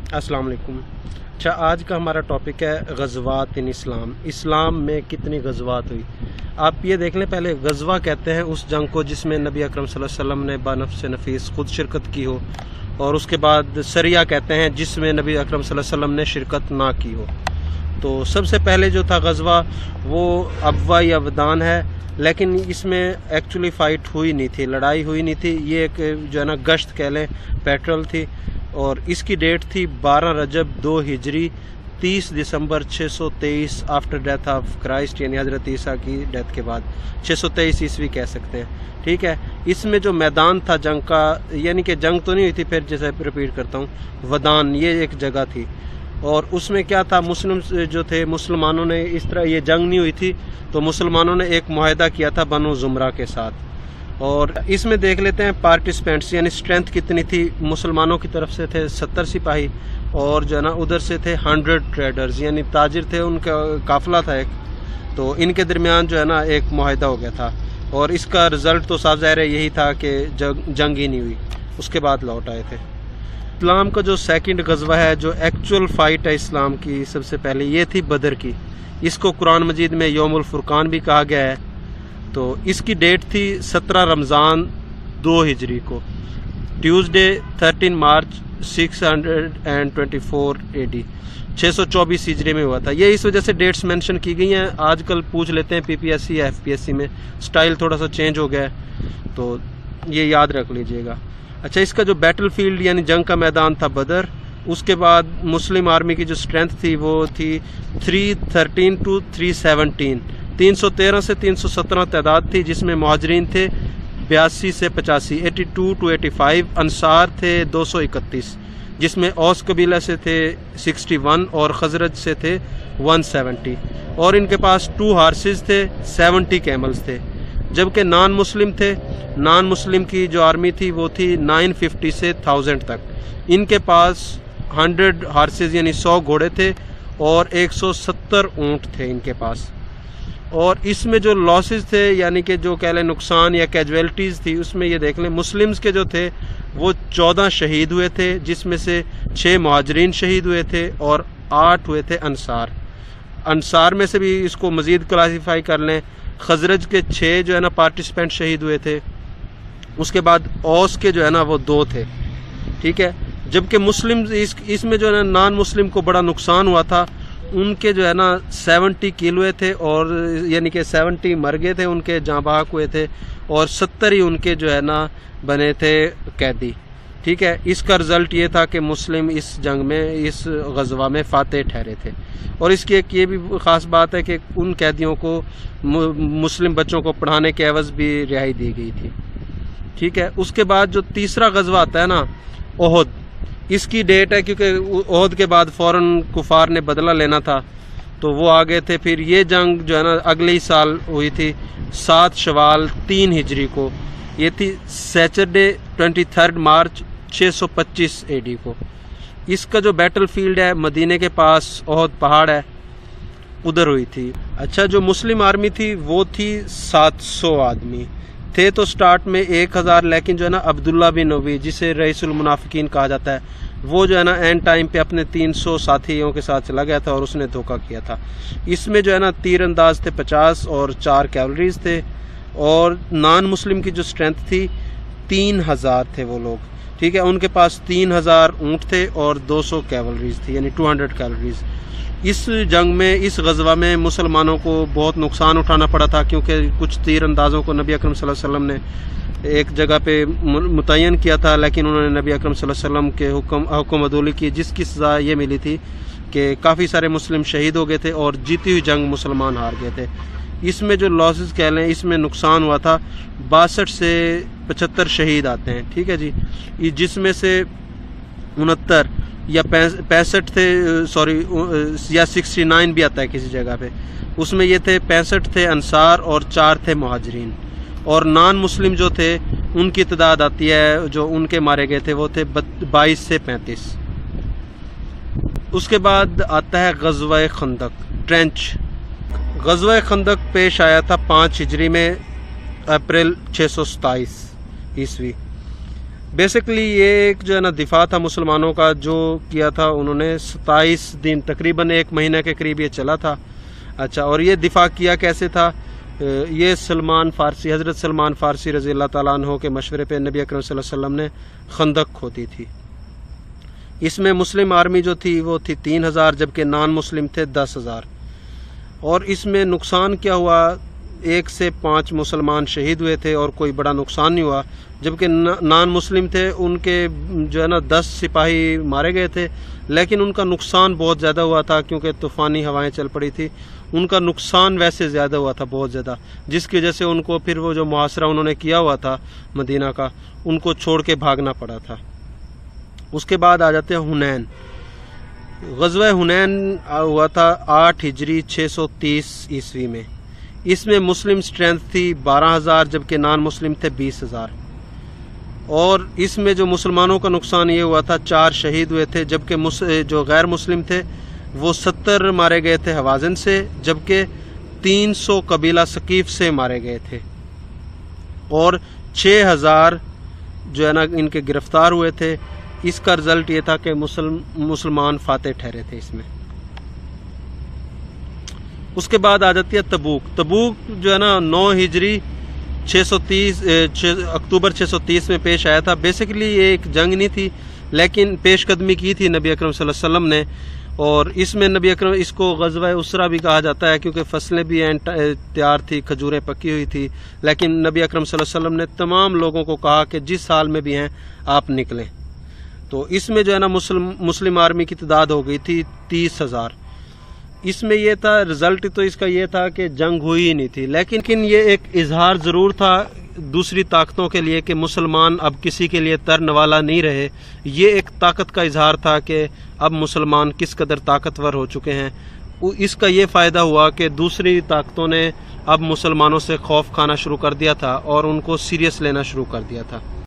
अस्सलाम वालेकुम। अच्छा, आज का हमारा टॉपिक है ग़ज़वात इन इस्लाम। इस्लाम में कितनी ग़ज़वात हुई। आप ये देख लें, पहले ग़ज़वा कहते हैं उस जंग को जिसमें नबी अकरम सल्लल्लाहु अलैहि वसल्लम ने बानफ़्स नफ़ीस ख़ुद शिरकत की हो, और उसके बाद सरिया कहते हैं जिसमें नबी अकरम सल्लल्लाहु अलैहि वसल्लम ने शिरकत ना की हो। तो सबसे पहले जो था ग़ज़वा वो अबवा या वदान है, लेकिन इसमें एक्चुअली फ़ाइट हुई नहीं थी, लड़ाई हुई नहीं थी। ये एक जो है ना गश्त कह लें, पेट्रोल थी, और इसकी डेट थी 12 रजब 2 हिजरी 30 दिसंबर 623 आफ्टर डेथ ऑफ क्राइस्ट, यानी हज़रत ईसा की डेथ के बाद 623 ईस्वी कह सकते हैं। ठीक है, इसमें जो मैदान था जंग का, यानी कि जंग तो नहीं हुई थी, फिर जैसे रिपीट करता हूँ, वदान ये एक जगह थी, और उसमें क्या था, मुस्लिम जो थे, मुसलमानों ने, इस तरह ये जंग नहीं हुई थी तो मुसलमानों ने एक मुआहदा किया था बनु ज़ुमरा के साथ। और इसमें देख लेते हैं पार्टिसिपेंट्स, यानी स्ट्रेंथ कितनी थी। मुसलमानों की तरफ से थे 70 सिपाही, और जो है ना उधर से थे 100 ट्रेडर्स, यानी ताजिर थे, उनका काफिला था एक। तो इनके दरमियान जो है ना एक मुआहदा हो गया था, और इसका रिज़ल्ट तो साफ ज़ाहिर है यही था कि जंग ही नहीं हुई, उसके बाद लौट आए थे। इस्लाम का जो सेकंड ग़ज़वा है, जो एक्चुअल फ़ाइट है इस्लाम की, सबसे पहले ये थी बदर की। इसको कुरान मजीद में यौमुल फुरकान भी कहा गया है। तो इसकी डेट थी 17 रमज़ान 2 हिजरी को, ट्यूसडे 13 मार्च 624 AD, 624 हिजरी में हुआ था। ये इस वजह से डेट्स मेंशन की गई हैं। आजकल पूछ लेते हैं PPSC या FPSC में, स्टाइल थोड़ा सा चेंज हो गया है, तो ये याद रख लीजिएगा। अच्छा, इसका जो बैटल फील्ड यानी जंग का मैदान था बदर। उसके बाद मुस्लिम आर्मी की जो स्ट्रेंथ थी वो थी 313 to 317, 313 से 317 तादाद थी, जिसमें मुहाजिरीन थे 82 से 85, 82 to 85, अंसार थे 231, जिसमें औस कबीला से थे 61 और खजरज से थे 170, और इनके पास 2 हार्सेस थे, 70 कैमल्स थे। जबकि नॉन मुस्लिम थे, नॉन मुस्लिम की जो आर्मी थी वो थी 950 से 1000 तक। इनके पास 100 हार्सेस यानी 100 घोड़े थे, और 170 ऊँट थे इनके पास। और इसमें जो लॉसेस थे, यानी कि जो कह लें नुकसान या कैजुअलिटीज़ थी, उसमें ये देख लें, मुस्लिम्स के जो थे वो 14 शहीद हुए थे, जिसमें से 6 मुहाजिरीन शहीद हुए थे और 8 हुए थे अंसार। अंसार में से भी इसको मज़ीद क्लासीफाई कर लें, खजरज के 6 जो है ना पार्टिसिपेंट शहीद हुए थे। उसके बाद औस के जो है ना वो 2 थे। ठीक है, जबकि मुस्लिम इसमें जो है ना नॉन मुस्लिम को बड़ा नुकसान हुआ था। उनके जो है ना 70 किल हुए थे, और यानी कि 70 मर गए थे, उनके जाँ बहक हुए थे, और 70 ही उनके जो है ना बने थे कैदी। ठीक है, इसका रिज़ल्ट ये था कि मुस्लिम इस जंग में, इस ग़ज़वा में फ़ातह ठहरे थे। और इसकी एक ये भी ख़ास बात है कि उन कैदियों को, मुस्लिम बच्चों को पढ़ाने के एवज़ भी रिहाई दी गई थी। ठीक है, उसके बाद जो तीसरा ग़ज़वा आता है ना, ओहद, इसकी डेट है क्योंकि ओहद के बाद फ़ौरन कुफार ने बदला लेना था, तो वो आ गए थे। फिर ये जंग जो है ना अगले ही साल हुई थी, 7 शवाल 3 हिजरी को। ये थी सैटरडे 23 मार्च 625 AD को। इसका जो बैटल फील्ड है मदीने के पास ओहद पहाड़ है, उधर हुई थी। अच्छा, जो मुस्लिम आर्मी थी वो थी 700 आदमी थे। तो स्टार्ट में 1000, लेकिन जो है ना अब्दुल्ला बिन उबी, जिसे रईसुल मुनाफिकीन कहा जाता है, वो जो है ना एंड टाइम पे अपने 300 साथियों के साथ चला गया था, और उसने धोखा किया था। इसमें जो है ना तीर अंदाज थे 50, और 4 कैवलरीज थे। और नॉन मुस्लिम की जो स्ट्रेंथ थी 3000 थे वो लोग। ठीक है, उनके पास 3000 ऊँट थे और 200 कैवलरीज थी, यानी 200 कैवलरीज। इस जंग में, इस ग़ज़वा में मुसलमानों को बहुत नुकसान उठाना पड़ा था, क्योंकि कुछ तीर अंदाज़ों को नबी अकरम सल्लल्लाहु अलैहि वसल्लम ने एक जगह पे मुतय्यन किया था, लेकिन उन्होंने नबी अकरम सल्लल्लाहु अलैहि वसल्लम के हुक्म अदूली की, जिसकी सज़ा ये मिली थी कि काफ़ी सारे मुस्लिम शहीद हो गए थे, और जीती हुई जंग मुसलमान हार गए थे। इसमें जो लॉसेस कह लें, इसमें नुकसान हुआ था 62 से 75 शहीद आते हैं। ठीक है जी, जिसमें से 69 या 65 थे, सॉरी, या 69 भी आता है किसी जगह पे। उसमें ये थे 65 थे अंसार और 4 थे मुहाजिरीन। और नॉन मुस्लिम जो थे उनकी तादाद आती है, जो उनके मारे गए थे वो थे 22 से 35। उसके बाद आता है ग़ज़वा खंदक, ट्रेंच। ग़ज़वा खंदक पेश आया था 5 हिजरी में, अप्रैल 627 ईस्वी। बेसिकली ये एक जो है ना दिफा था मुसलमानों का, जो किया था उन्होंने 27 दिन, तकरीबन 1 महीने के करीब ये चला था। अच्छा, और ये दिफा किया कैसे था? ये सलमान फ़ारसी, हज़रत सलमान फ़ारसी रज़ी अल्लाह ताला अन्हु के मशवरे पे नबी अकरम सल्लल्लाहु अलैहि वसल्लम ने खंदक खोदी थी। इसमें मुस्लिम आर्मी जो थी वो थी 3000, जबकि नॉन मुस्लिम थे 10,000। और इसमें नुकसान क्या हुआ? 1 से 5 मुसलमान शहीद हुए थे और कोई बड़ा नुकसान नहीं हुआ। जबकि नॉन मुस्लिम थे, उनके जो है ना 10 सिपाही मारे गए थे, लेकिन उनका नुकसान बहुत ज़्यादा हुआ था क्योंकि तूफ़ानी हवाएं चल पड़ी थी। उनका नुकसान वैसे ज़्यादा हुआ था, बहुत ज़्यादा, जिसकी वजह से उनको फिर वो जो मुहासरा उन्होंने किया हुआ था मदीना का, उनको छोड़ के भागना पड़ा था। उसके बाद आ जाते हैं हुनैन। ग़ज़वा हुनैन हुआ था 8 हिजरी 630 ईस्वी में। इसमें मुस्लिम स्ट्रेंथ थी 12,000, जबकि नॉन मुस्लिम थे 20,000। और इसमें जो मुसलमानों का नुकसान ये हुआ था, 4 शहीद हुए थे, जबकि जो गैर मुस्लिम थे वो 70 मारे गए थे हवाज़िन से, जबकि 300 कबीला सकीफ़ से मारे गए थे। और 6,000 जो है ना इनके गिरफ्तार हुए थे। इसका रिज़ल्ट ये था कि मुसलमान फातेह ठहरे थे इसमें। उसके बाद आ जाती है तबूक। तबूक जो है ना 9 हिजरी 630 अक्टूबर 630 में पेश आया था। बेसिकली ये एक जंग नहीं थी, लेकिन पेशकदमी की थी नबी अकरम सल्लल्लाहु अलैहि वसल्लम ने। और इसमें नबी अकरम, इसको ग़ज़वा उसरा भी कहा जाता है क्योंकि फसलें भी तैयार थी, खजूरें पकी हुई थी, लेकिन नबी अकरम सल्लल्लाहु अलैहि वसल्लम ने तमाम लोगों को कहा कि जिस हाल में भी हैं आप निकलें। तो इसमें जो है ना मुस्लिम आर्मी की तादाद हो गई थी 30,000। इसमें यह था, रिज़ल्ट तो इसका ये था कि जंग हुई ही नहीं थी, लेकिन ये एक इजहार ज़रूर था दूसरी ताकतों के लिए कि मुसलमान अब किसी के लिए तरन वाला नहीं रहे। ये एक ताकत का इजहार था कि अब मुसलमान किस कदर ताकतवर हो चुके हैं। इसका ये फ़ायदा हुआ कि दूसरी ताकतों ने अब मुसलमानों से खौफ खाना शुरू कर दिया था और उनको सीरियस लेना शुरू कर दिया था।